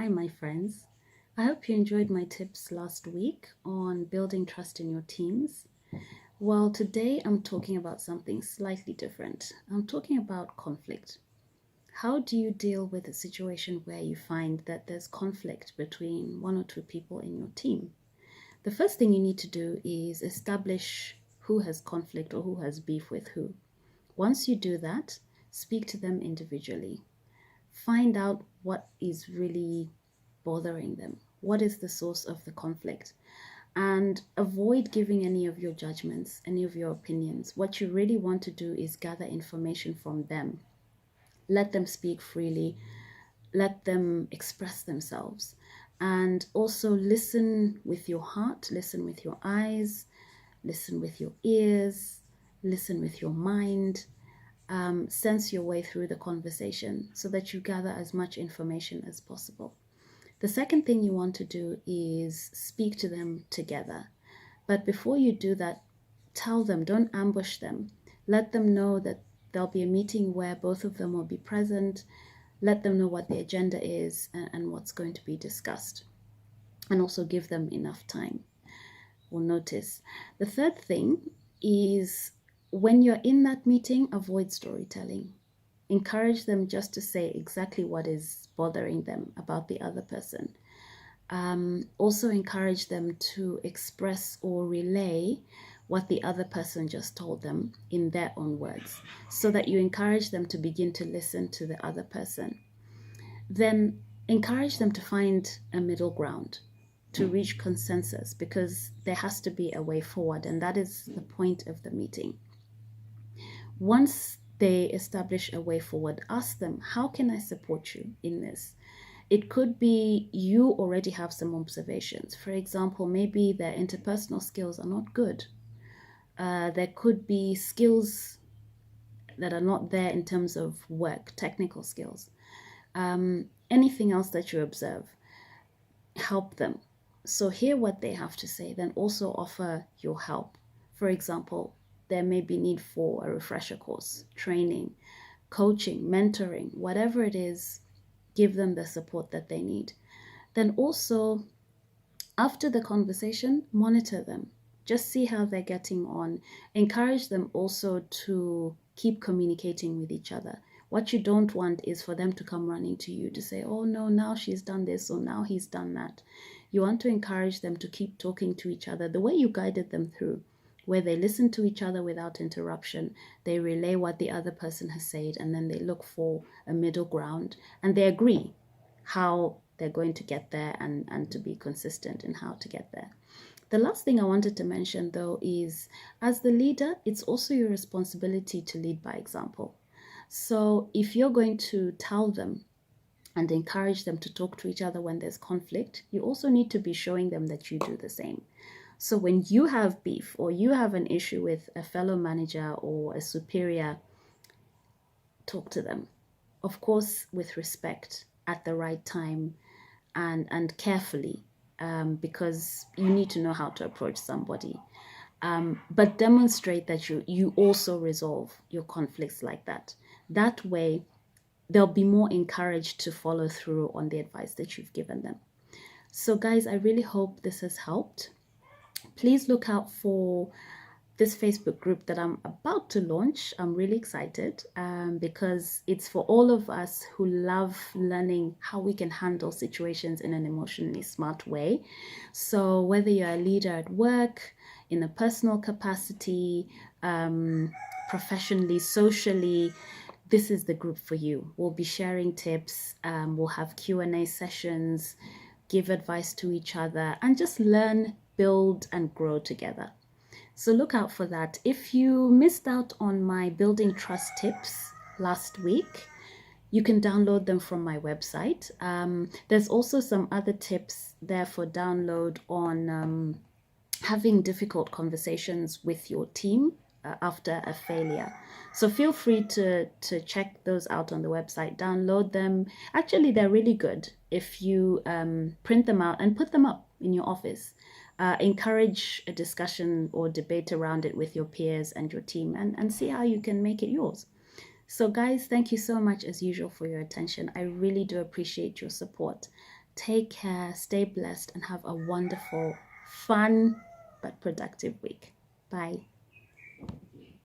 Hi, my friends. I hope you enjoyed my tips last week on building trust in your teams. Well, today I'm talking about something slightly different. I'm talking about conflict. How do you deal with a situation where you find that there's conflict between one or two people in your team? The first thing you need to do is establish who has conflict or who has beef with who. Once you do that, speak to them individually. Find out what is really bothering them. What is the source of the conflict? And avoid giving any of your judgments, any of your opinions. What you really want to do is gather information from them. Let them speak freely, let them express themselves. And also listen with your heart, listen with your eyes, listen with your ears, listen with your mind. Sense your way through the conversation so that you gather as much information as possible. The second thing you want to do is speak to them together. But before you do that, tell them, don't ambush them. Let them know that there'll be a meeting where both of them will be present. Let them know what the agenda is and what's going to be discussed. And also give them enough time or notice. The third thing is when you're in that meeting, avoid storytelling. Encourage them just to say exactly what is bothering them about the other person. Also encourage them to express or relay what the other person just told them in their own words, so that you encourage them to begin to listen to the other person. Then encourage them to find a middle ground, to reach consensus, because there has to be a way forward, and that is the point of the meeting. Once they establish a way forward, ask them, how can I support you in this? It could be you already have some observations. For example, maybe their interpersonal skills are not good. There could be skills that are not there in terms of work, technical skills. Anything else that you observe, help them. So hear what they have to say, then also offer your help. For example, there may be need for a refresher course, training, coaching, mentoring, whatever it is, give them the support that they need. Then also, after the conversation, monitor them. Just see how they're getting on. Encourage them also to keep communicating with each other. What you don't want is for them to come running to you to say, oh no, now she's done this or now he's done that. You want to encourage them to keep talking to each other the way you guided them through, where they listen to each other without interruption, they relay what the other person has said, and then they look for a middle ground and they agree how they're going to get there and to be consistent in how to get there. The last thing I wanted to mention, though, is as the leader, it's also your responsibility to lead by example. So if you're going to tell them and encourage them to talk to each other when there's conflict, you also need to be showing them that you do the same. So when you have beef or you have an issue with a fellow manager or a superior, talk to them. Of course, with respect, at the right time, and carefully, because you need to know how to approach somebody. But demonstrate that you also resolve your conflicts like that. That way, they'll be more encouraged to follow through on the advice that you've given them. So, guys, I really hope this has helped. Please look out for this Facebook group that I'm about to launch. I'm really excited because it's for all of us who love learning how we can handle situations in an emotionally smart way. So whether you're a leader at work, in a personal capacity, professionally, socially, this is the group for you. We'll be sharing tips, we'll have Q&A sessions, give advice to each other, and just learn, build, and grow together. So look out for that. If you missed out on my building trust tips last week, you can download them from my website. There's also some other tips there for download on having difficult conversations with your team after a failure. So feel free to check those out on the website, download them. Actually, they're really good if you print them out and put them up in your office. Encourage a discussion or debate around it with your peers and your team and see how you can make it yours. So guys, thank you so much as usual for your attention. I really do appreciate your support. Take care, stay blessed, and have a wonderful, fun, but productive week. Bye.